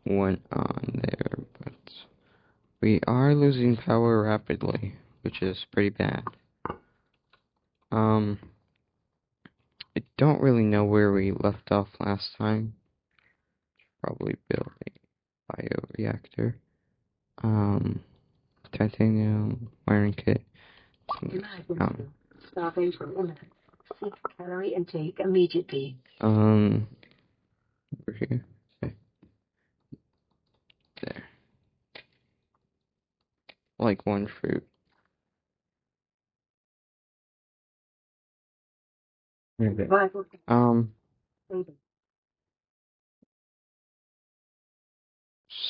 went on there, but we are losing power rapidly, which is pretty bad. I don't really know where we left off last time. Probably build a bioreactor. Titanium wiring kit. Starvation imminent. 6-calorie intake immediately. Over here. Okay. There. Like one fruit.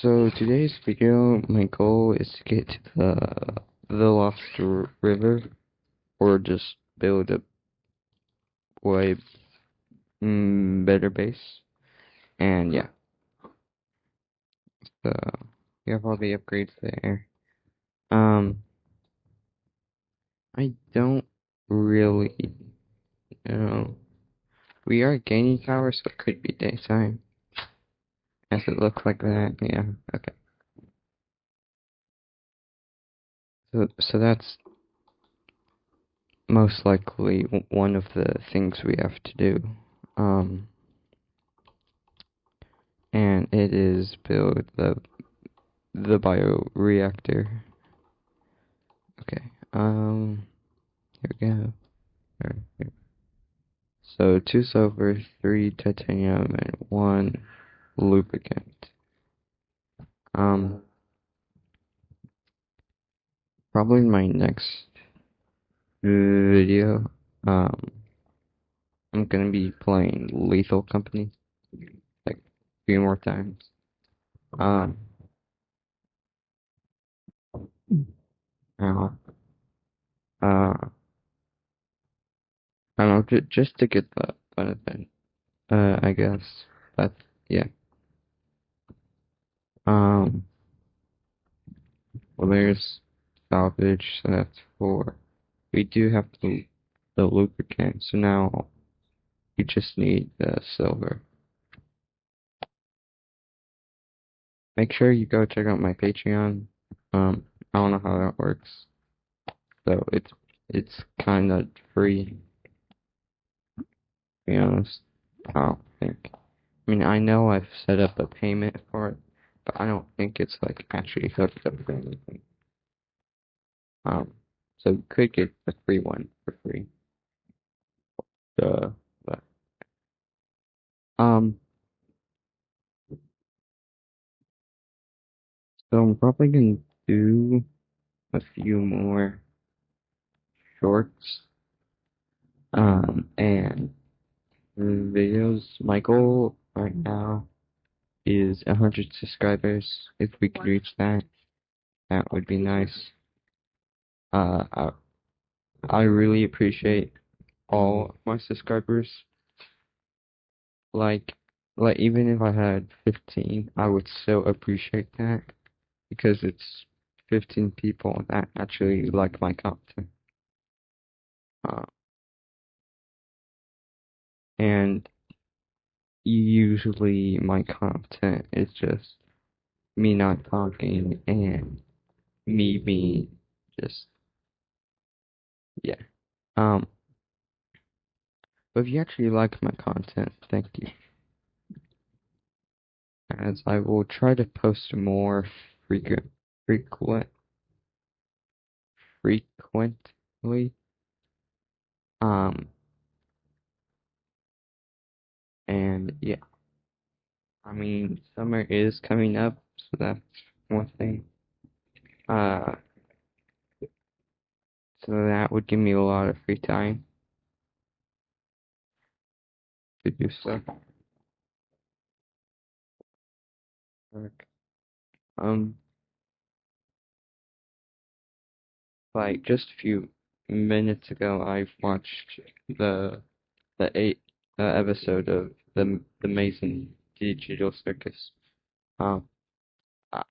So today's video, my goal is to get to the Lost River, or just build a way better base. And yeah, so we have all the upgrades there. I don't really know. We are gaining power, so it could be daytime. As it looks like that, yeah, okay. So that's most likely one of the things we have to do. And it is build the bioreactor. Okay, here we go. Here. So 2 silver, 3 titanium, and 1 lubricant. Probably in my next video, I'm gonna be playing Lethal Company like a few more times. Now, I don't know, just to get the benefit, I guess. But yeah. Well, there's salvage, so that's 4. We do have the lubricant, so now we just need the silver. Make sure you go check out my Patreon. I don't know how that works, so it's kind of free. To be honest, I don't think. I mean, I know I've set up a payment for it, but I don't think it's like actually hooked up for anything. So you could get the free one for free. But so I'm probably gonna do a few more shorts, and videos. My goal right now is 100 subscribers. If we could reach that, that would be nice. I really appreciate all my subscribers. Like even if I had 15, I would still appreciate that because it's 15 people that actually like my content. And usually my content is just me not talking and me being just, yeah. But if you actually like my content, thank you. As I will try to post more frequently. And yeah, I mean, summer is coming up, so that's one thing. So that would give me a lot of free time to do stuff. Like, like just a few minutes ago, I watched the 8th episode of the Amazing Digital Circus. Um, I,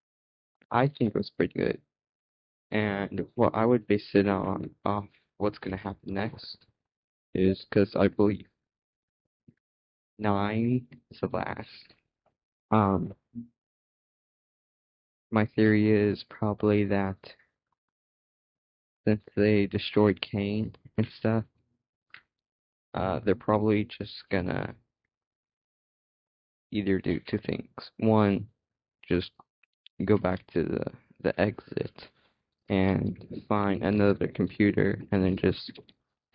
I think it was pretty good, and what I would base it on off what's gonna happen next is because I believe 9 is the last. Um, my theory is probably that since they destroyed Kane and stuff, they're probably just gonna either do two things. One, just go back to the exit and find another computer and then just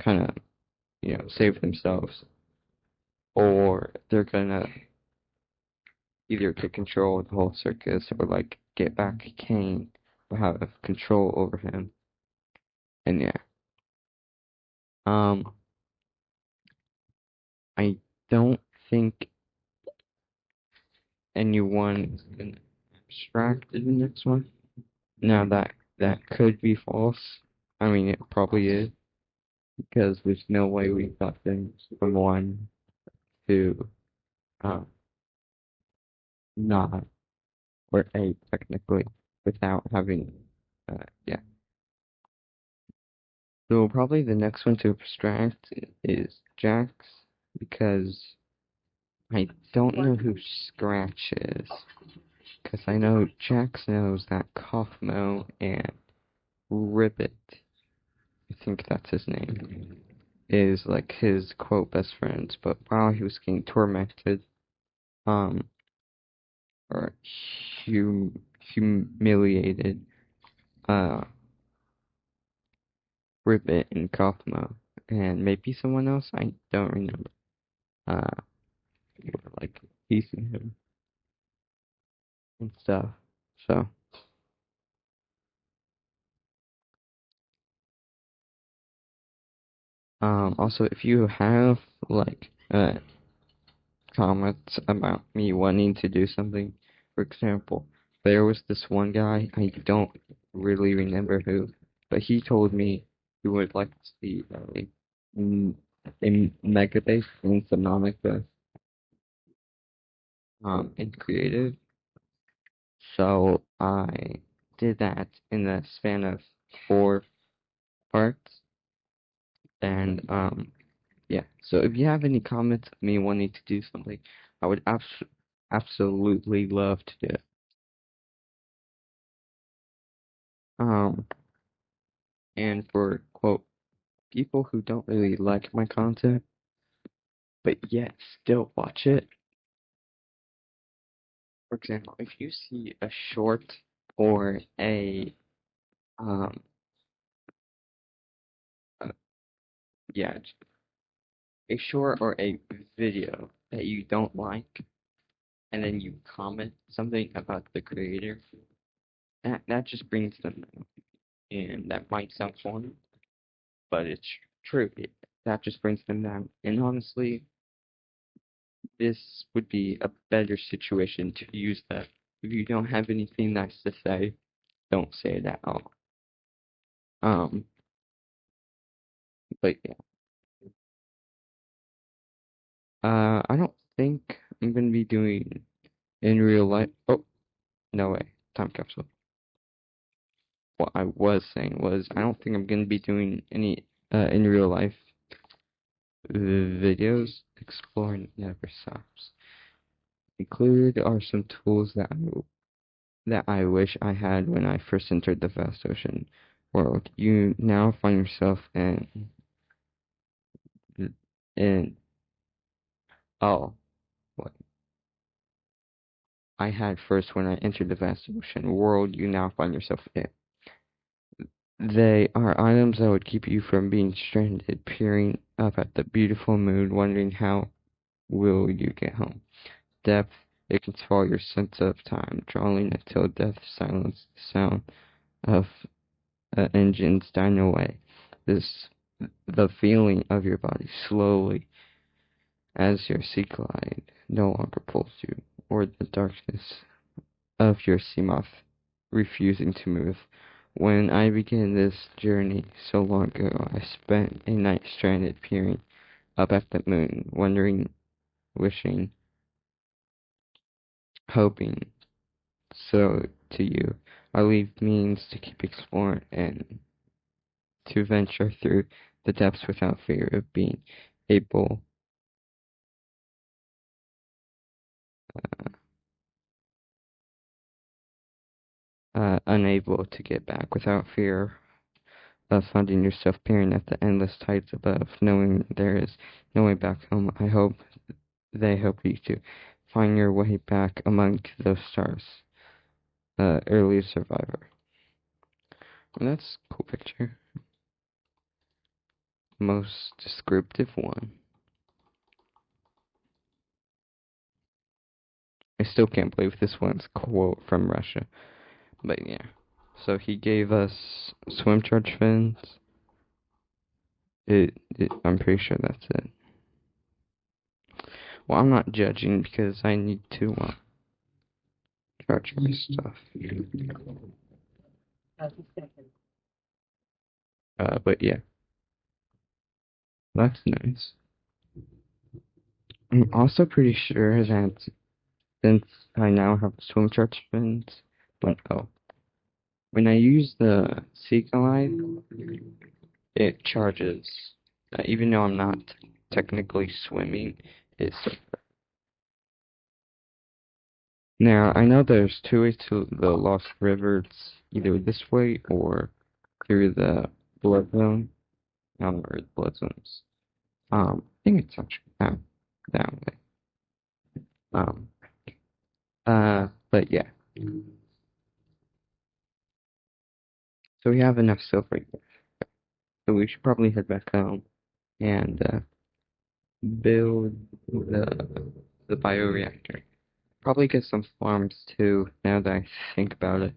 kind of, save themselves. Or they're gonna either take control of the whole circus or like get back Kane or have control over him. And yeah. Um I don't think anyone is gonna abstract in the next one. Now that could be false. I mean it probably is because there's no way we got things from one to um not or eight technically without having yeah. So probably the next one to abstract is Jax because I don't know who Scratch is. Because I know Jax knows that Kaufmo and Ribbit, I think that's his name, is like his quote best friends. But while he was getting tormented, um, or humiliated, uh, Ribbit and Kaufmo, and maybe someone else, I don't remember, were like teasing him and stuff. So, also if you have like comments about me wanting to do something, for example, there was this one guy, I don't really remember who, but he told me he would like to see mm, a mega base in Subnautica, in creative. So I did that in the span of 4 parts, and yeah. So if you have any comments of me wanting to do something, I would absolutely love to do it. Um, and for quote people who don't really like my content, but yet still watch it. For example, if you see a short or um, uh, yeah, a short or a video that you don't like, and then you comment something about the creator, that just brings them down. And that might sound funny, but it's true. That just brings them down. And honestly, this would be a better situation to use that. If you don't have anything nice to say, don't say it at all. Um, but yeah. I don't think I'm gonna be doing in real life. Oh, no way. Time capsule. What I was saying was I don't think I'm gonna be doing any in real life videos. Exploring never stops. Included are some tools that I wish I had when I first entered the vast ocean world. You now find yourself in oh, what I had first when I entered the vast ocean world. You now find yourself in. They are items that would keep you from being stranded, peering up at the beautiful moon, wondering how will you get home. Depth, it can swallow your sense of time, drawing until death silences the sound of engines dying away. This, the feeling of your body slowly as your sea glide no longer pulls you, or the darkness of your sea moth refusing to move. When I began this journey so long ago, I spent a night stranded peering up at the moon, wondering, wishing, hoping. So to you, I leave means to keep exploring and to venture through the depths without fear of being able unable to get back without fear of finding yourself peering at the endless tides above, knowing there is no way back home. I hope they help you to find your way back among those stars. Early survivor. Well, that's a cool picture. Most descriptive one. I still can't believe this one's a quote from Russia. But yeah. So he gave us swim charge fins. I'm pretty sure that's it. Well, I'm not judging because I need to charge my stuff. But yeah, that's nice. I'm also pretty sure that since I now have swim charge fins, when I use the Seeker Light, it charges. Even though I'm not technically swimming, it's. Now, I know there's two ways to the Lost River. It's either this way or through the Blood Zone. I don't know where the Blood Zone's. I think it's actually that way. Um, but yeah. So we have enough silver here. So we should probably head back home and build the bioreactor. Probably get some farms too, now that I think about it.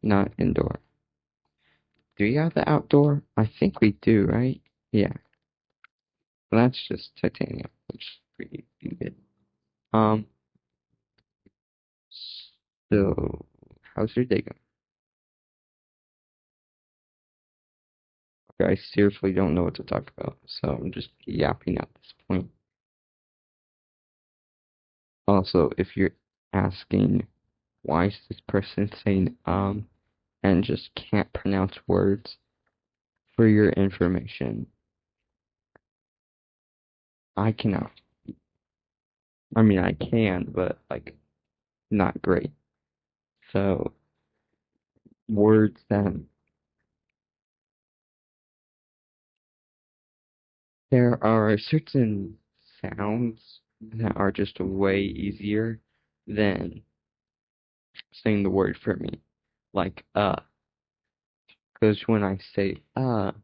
Not indoor. Do you have the outdoor? I think we do, right? Yeah. Well, that's just titanium, which is pretty good. Um, so how's your day going? Okay, I seriously don't know what to talk about, so I'm just yapping at this point. Also, if you're asking why is this person saying and just can't pronounce words, for your information, I cannot. I mean, I can, but like not great. So words that there are certain sounds that are just way easier than saying the word for me. Like because when I say the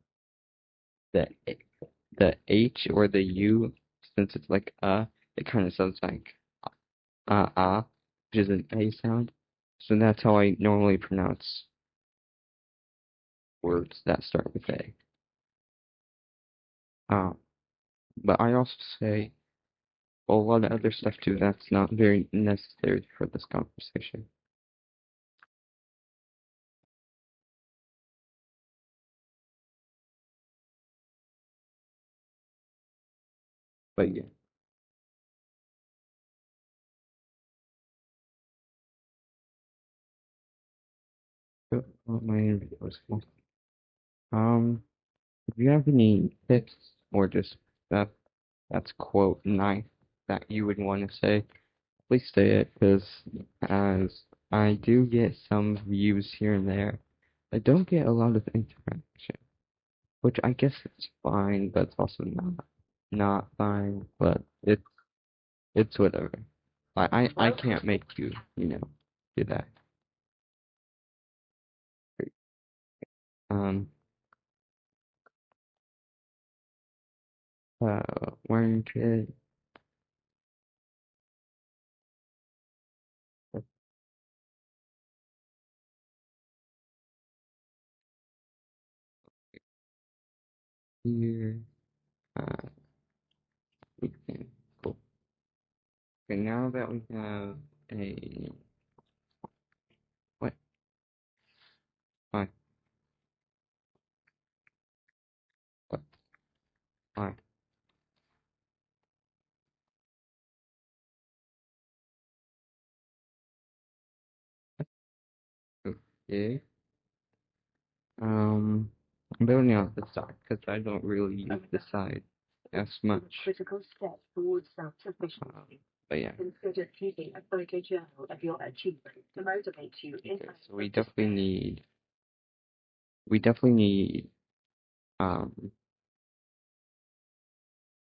the H or the U, since it's like it kind of sounds like which is an A sound. So that's how I normally pronounce words that start with A. Um, but I also say a lot of other stuff too that's not very necessary for this conversation. But yeah. My interview was cool. If you have any tips or just that that's quote nice that you would want to say, please say it because as I do get some views here and there, I don't get a lot of interaction, which I guess it's fine, but it's also not fine. But it's whatever. I can't make you do that. Um one kid here. Uh, okay, cool. Okay, now that we have a what? What? What? What? Okay. I'm building out the side because I don't really use the side as much. Critical step towards self-sufficiency. But yeah. Consider keeping a photo journal of your achievements to motivate you in Okay, times so of despair. we definitely need a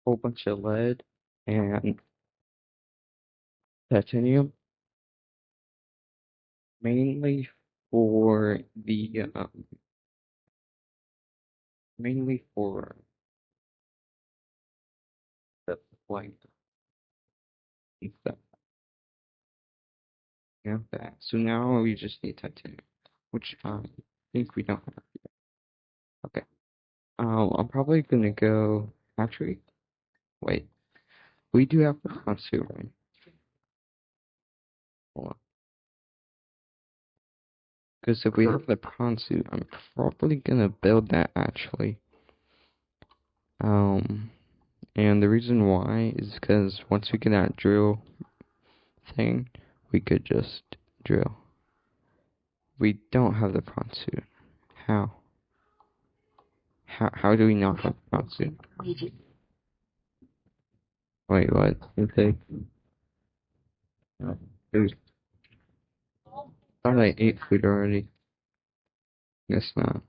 whole bunch of lead and titanium, mainly for the mainly for the flight and stuff. Yeah, that. So now we just need titanium, which I think we don't have. Okay. I'm probably gonna go. Actually, wait. We do have the Hansu, right? Hold on. Because if we have the prawn suit, I'm probably gonna build that actually. Um, and the reason why is because once we get that drill thing, we could just drill. We don't have the prawn suit. How? How do we not have the prawn suit? Wait, what? Okay. There's, thought I ate food already. Guess not.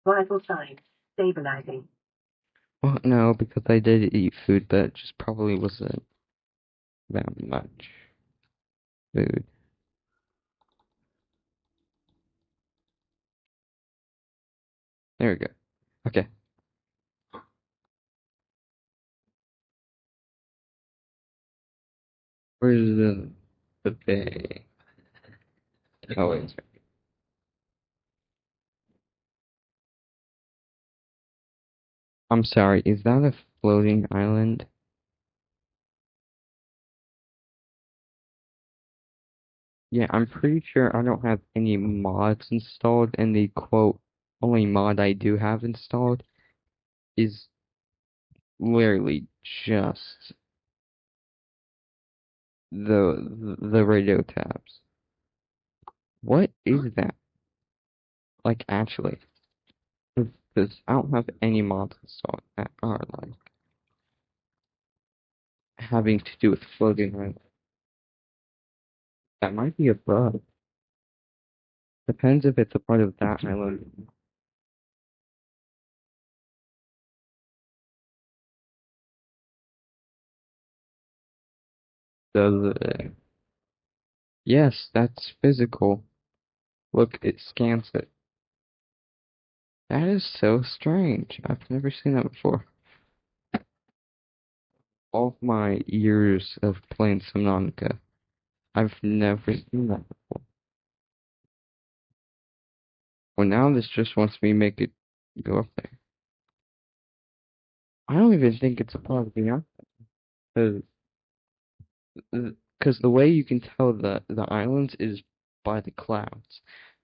Vital signs. Stabilizing. Well, no, because I did eat food, but it just probably wasn't that much food. There we go. Okay. Where's the bay? Oh wait. I'm sorry. Is that a floating island? Yeah, I'm pretty sure I don't have any mods installed, and the quote only mod I do have installed is literally just the radio tabs. What is that? Like actually, because I don't have any mods installed that are like having to do with floating island. That might be a bug. Depends if it's a part of that island. Does it? Yes, that's physical. Look, it scans it. That is so strange. I've never seen that before. All of my years of playing Subnautica, I've never seen that before. Well, now this just wants me to make it go up there. I don't even think it's a part of the island. Because the way you can tell the islands is by the clouds.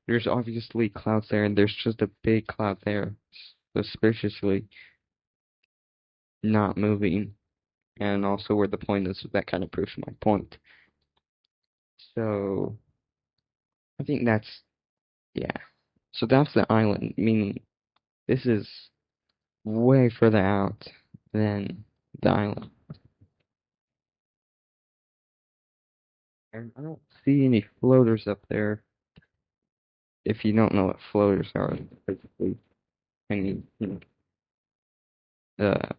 There's obviously clouds there, and there's just a big cloud there, suspiciously not moving. And also where the point is, that kind of proves my point. So I think that's yeah. So that's the island, meaning this is way further out than the island. And I don't see any floaters up there. If you don't know what floaters are, basically any uh,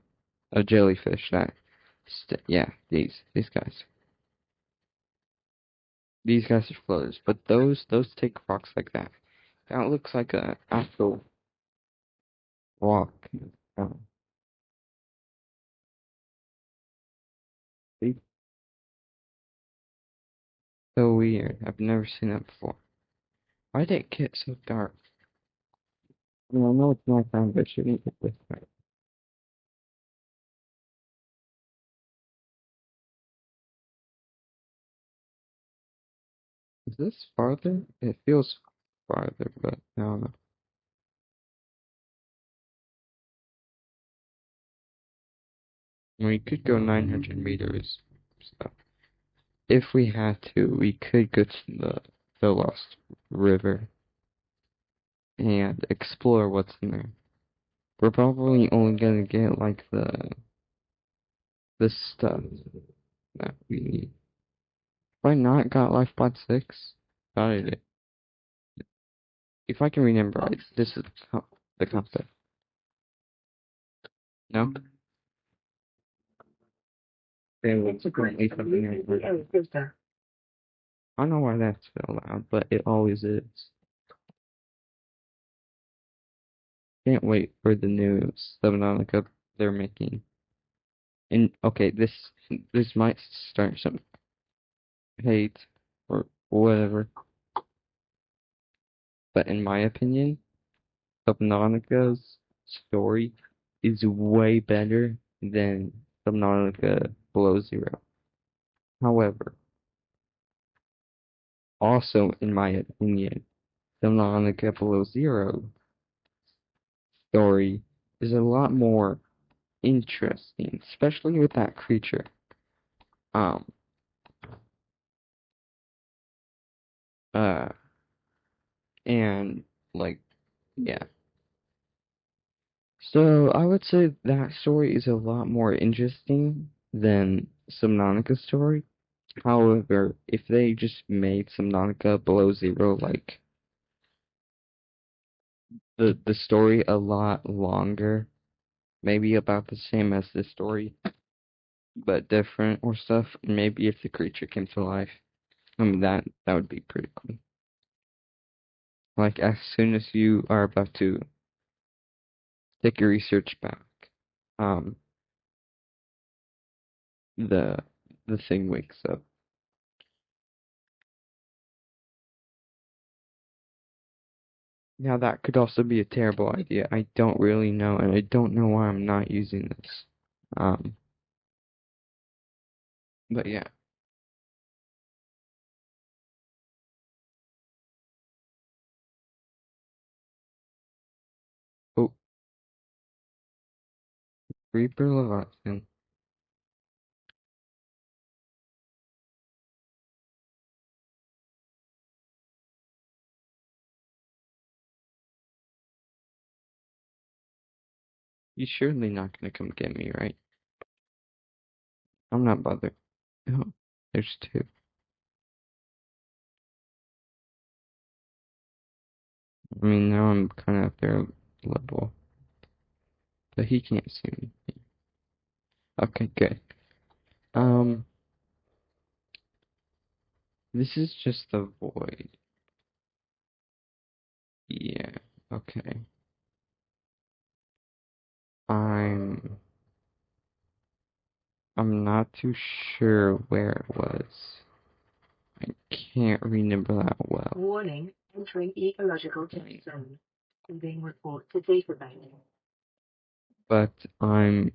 a jellyfish that yeah, these guys. These guys are floaters, but those take rocks like that. That looks like a actual rock. Oh, see? So weird. I've never seen that before. Why did it get so dark? I mean, I know it's nighttime, but it shouldn't get this dark. Is this farther? It feels farther, but I don't know. I mean, we could go 900 meters. So if we had to, we could go to the Lost River and explore what's in there. we're probably only gonna get like the stuff that we need. Have I not got Lifebot 6? Thought I did. If I can remember right, this is the concept. No? There was currently something I heard. I don't know why that's so loud, but it always is. Can't wait for the new Subnautica they're making. And okay, this might start some hate or whatever, but in my opinion, Subnautica's story is way better than Subnautica Below Zero. However, also in my opinion, Subnautica Below Zero story is a lot more interesting, especially with that creature. Um, uh, and like, yeah. So I would say that story is a lot more interesting than Subnautica's story. However, if they just made Subnautica Below Zero like the story a lot longer, maybe about the same as this story, but different or stuff, maybe if the creature came to life, I mean that would be pretty cool. Like as soon as you are about to take your research back, um, the the thing wakes up. Now that could also be a terrible idea. I don't really know, and I don't know why I'm not using this. Um, but yeah. Oh, Reaper Leviathan. You're surely not gonna come get me, right? I'm not bothered. Oh, there's two. I mean, now I'm kind of at their level, but he can't see me. Okay, good. Um, this is just the void. Yeah, okay. I'm I'm not too sure where it was. I can't remember that well. Warning, entering ecological dead zone. Leaving report to databank. But I'm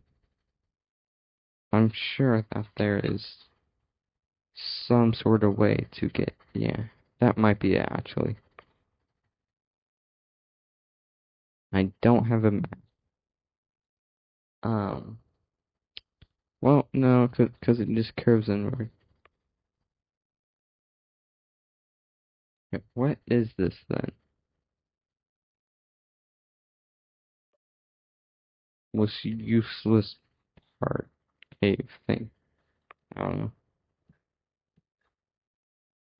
sure that there is some sort of way to get, yeah. That might be it actually. I don't have a map. Um well no, cause it just curves inward. Okay, what is this then? Most useless part cave thing. I don't know.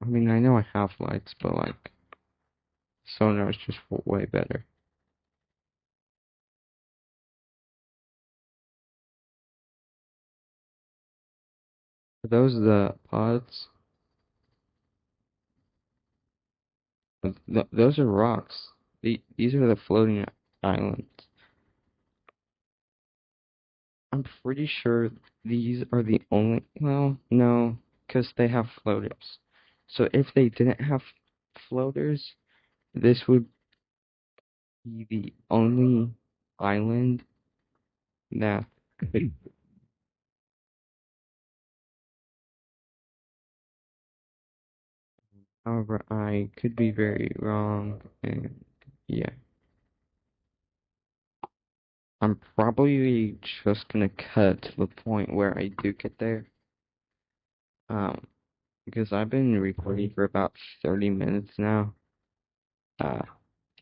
I mean I know I have lights, but like sonar is just way better. Are those the pods? Those are rocks. These are the floating islands. I'm pretty sure these are the only. Well, no, because they have floaters. So if they didn't have floaters, this would be the only island that could. However, I could be very wrong, and yeah. I'm probably just gonna cut to the point where I do get there. Um, because I've been recording for about 30 minutes now, uh,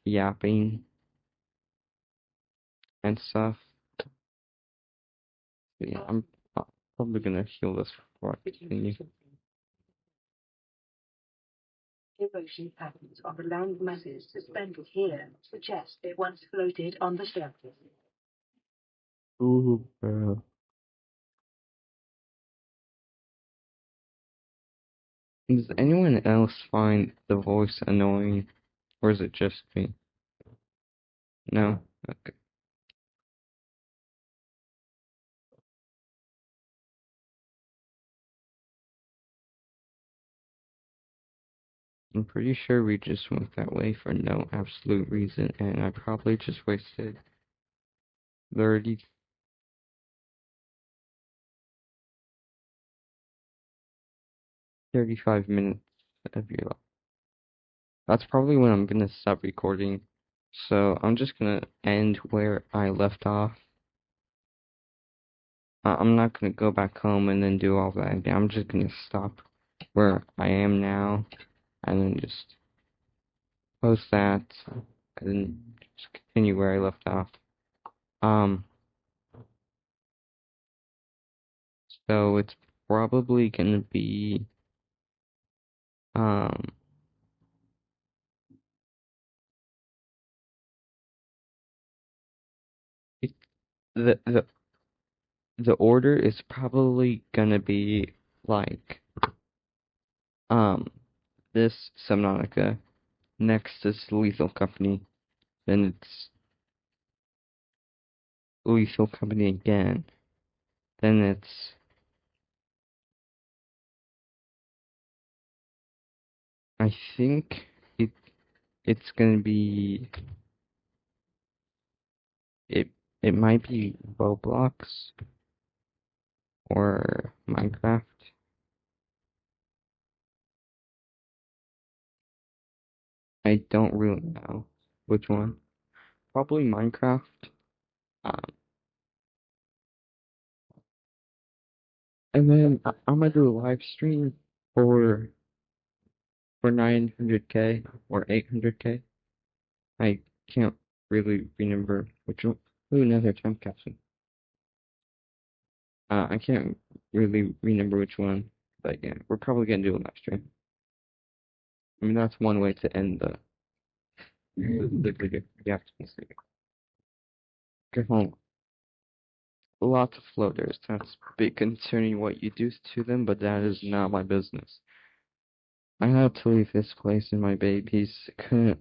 yapping. and stuff. But yeah, I'm probably gonna heal this before I continue. Erosion patterns of the land masses suspended here suggest it once floated on the surface. Ooh, bro. Does anyone else find the voice annoying, or is it just me? No? Okay. I'm pretty sure we just went that way for no absolute reason, and I probably just wasted 30, 35 minutes of your life. That's probably when I'm gonna stop recording. So I'm just gonna end where I left off. I'm not gonna go back home and then do all that again. I'm just gonna stop where I am now and then just post that and then just continue where I left off. Um, so it's probably gonna be um it, the the the order is probably gonna be like um this Subnautica, next is Lethal Company, then it's Lethal Company again, then it's I think it it's gonna be it it might be Roblox or Minecraft. I don't really know which one. Probably Minecraft. Um, and then I'm gonna do a live stream for 900K or 800K. I can't really remember which one. Ooh, another time capsule. I can't really remember which one, but yeah, we're probably gonna do a live stream. I mean, that's one way to end the video. You have to see. Get home. Lots of floaters. That's big concerning what you do to them, but that is not my business. I have to leave this place and my babies couldn't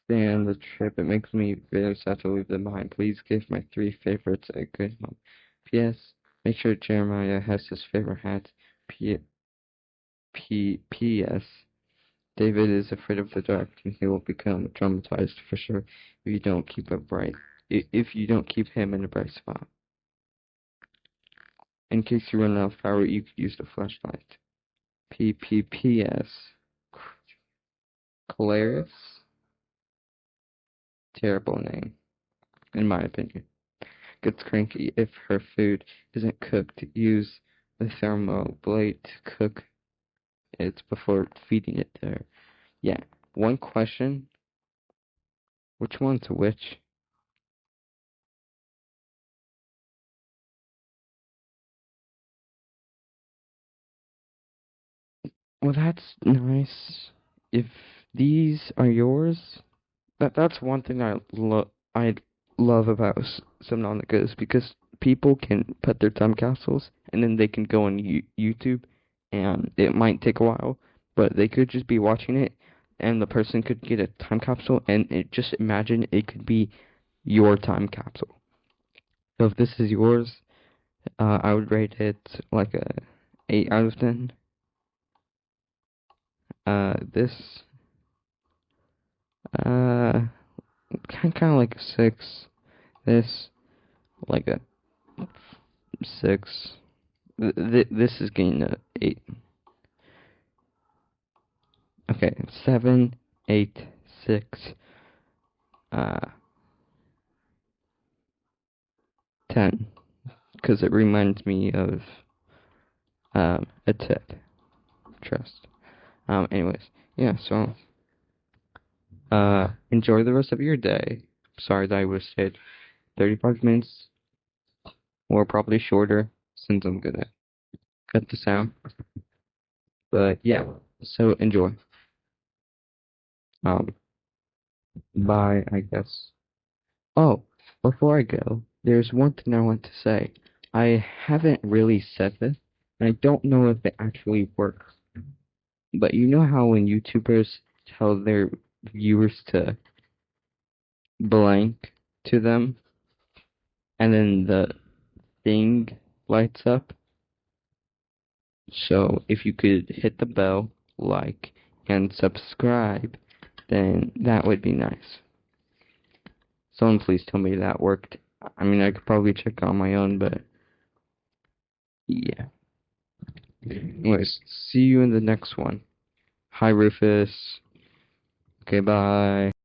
stand the trip. It makes me very sad to leave them behind. Please give my 3 favorites a good home. P.S. Make sure Jeremiah has his favorite hat. P.S. David is afraid of the dark and he will become traumatized for sure if you don't keep it bright. If you don't keep him in a bright spot. In case you run out of power, you could use the flashlight. P.P.P.S. Clarice? Terrible name, in my opinion. Gets cranky if her food isn't cooked. Use the thermal blade to cook it before feeding it to her. Yeah, one question. Which one's which? Well, that's nice. If these are yours, that's one thing I love about Subnautica is because people can put their time capsules and then they can go on YouTube and it might take a while, but they could just be watching it and the person could get a time capsule and just imagine it could be your time capsule. So if this is yours, I would rate it like a 8 out of 10. This uh kind of like a 6. This like a 6. This is getting a 8. Okay, 7, 8, 6, 10. Because it reminds me of a tip. Trust. Anyways, yeah, so enjoy the rest of your day. Sorry that I was said 35 minutes or probably shorter since I'm gonna cut this out. But yeah, so enjoy. Um, bye, I guess. Oh, before I go, there's one thing I want to say. I haven't really said this, and I don't know if it actually works. But you know how when YouTubers tell their viewers to blank to them, and then the thing lights up? So if you could hit the bell, like, and subscribe, then that would be nice. Someone please tell me that worked. I mean, I could probably check on my own, but yeah. Anyways, see you in the next one. Hi, Rufus. Okay, bye.